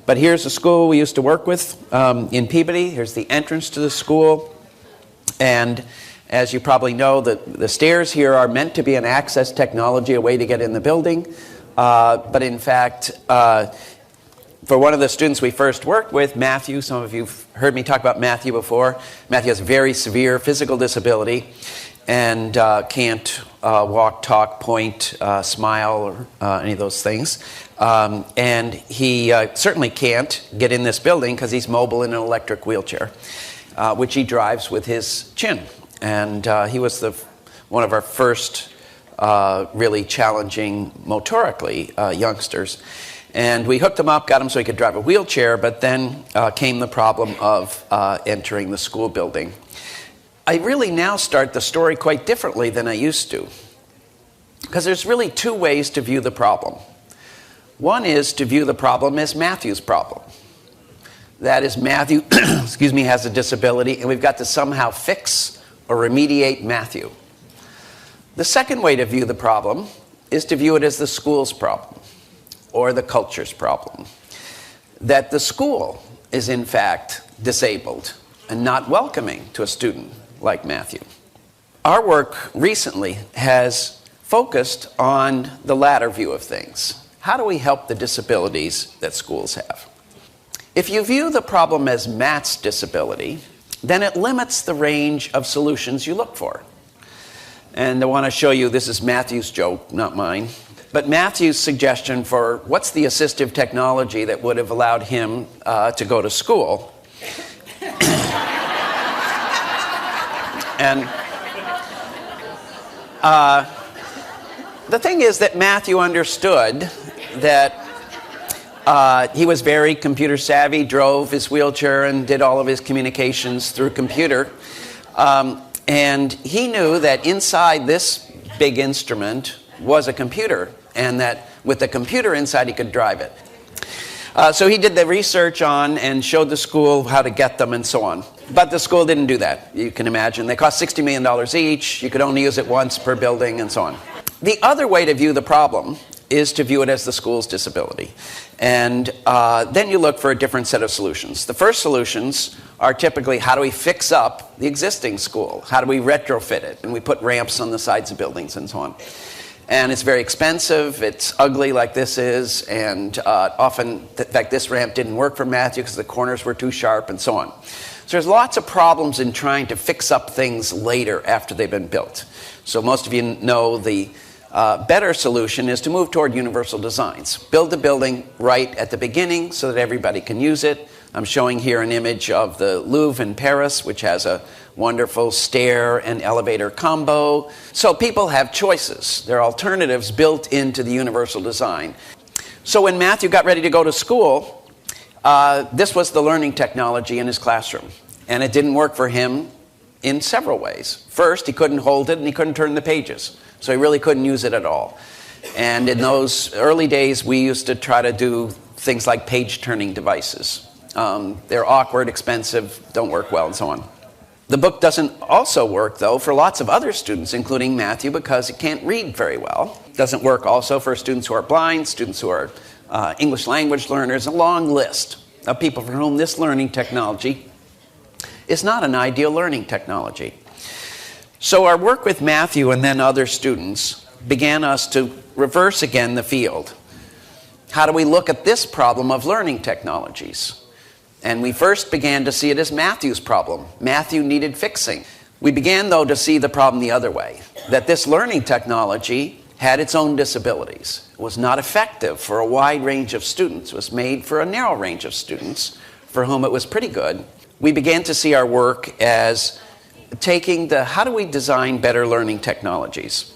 But here's the school we used to work with in Peabody. Here's the entrance to the school. And as you probably know, the stairs here are meant to be an access technology, a way to get in the building. But in fact, for one of the students we first worked with, Matthew, some of you have heard me talk about Matthew before. Matthew has a very severe physical disability and can't walk, talk, point, smile, or any of those things. And he certainly can't get in this building because he's mobile in an electric wheelchair, which he drives with his chin. And he was one of our first really challenging motorically youngsters. And we hooked him up, got him so he could drive a wheelchair, but then came the problem of entering the school building. I really now start the story quite differently than I used to, because there's really two ways to view the problem. One is to view the problem as Matthew's problem. That is, Matthew has a disability, and we've got to somehow fix or remediate Matthew. The second way to view the problem is to view it as the school's problem or the culture's problem. That the school is in fact disabled and not welcoming to a student like Matthew. Our work recently has focused on the latter view of things. How do we help the disabilities that schools have? If you view the problem as Matt's disability, then it limits the range of solutions you look for. And I want to show you, this is Matthew's joke, not mine. But Matthew's suggestion for what's the assistive technology that would have allowed him to go to school. And the thing is that Matthew understood that he was very computer savvy, drove his wheelchair and did all of his communications through computer. And he knew that inside this big instrument was a computer, and that with the computer inside he could drive it. So he did the research on and showed the school how to get them and so on. But the school didn't do that, you can imagine. They cost $60 million each. You could only use it once per building and so on. The other way to view the problem is to view it as the school's disability. And then you look for a different set of solutions. The first solutions are typically, how do we fix up the existing school? How do we retrofit it? And we put ramps on the sides of buildings and so on. And it's very expensive, it's ugly like this is, and often, in fact, this ramp didn't work for Matthew because the corners were too sharp and so on. So there's lots of problems in trying to fix up things later after they've been built. So most of you know the better solution is to move toward universal designs. Build the building right at the beginning so that everybody can use it. I'm showing here an image of the Louvre in Paris, which has a wonderful stair and elevator combo. So people have choices. There are alternatives built into the universal design. So when Matthew got ready to go to school, this was the learning technology in his classroom. And it didn't work for him in several ways. First, he couldn't hold it and he couldn't turn the pages. So he really couldn't use it at all. And in those early days, we used to try to do things like page-turning devices. They're awkward, expensive, don't work well, and so on. The book doesn't also work, though, for lots of other students, including Matthew, because he can't read very well. It doesn't work also for students who are blind, students who are English language learners, a long list of people for whom this learning technology is not an ideal learning technology. So our work with Matthew and then other students began us to reverse again the field. How do we look at this problem of learning technologies? And we first began to see it as Matthew's problem. Matthew needed fixing. We began, though, to see the problem the other way, that this learning technology had its own disabilities. It was not effective for a wide range of students. It was made for a narrow range of students for whom it was pretty good. We began to see our work as taking how do we design better learning technologies?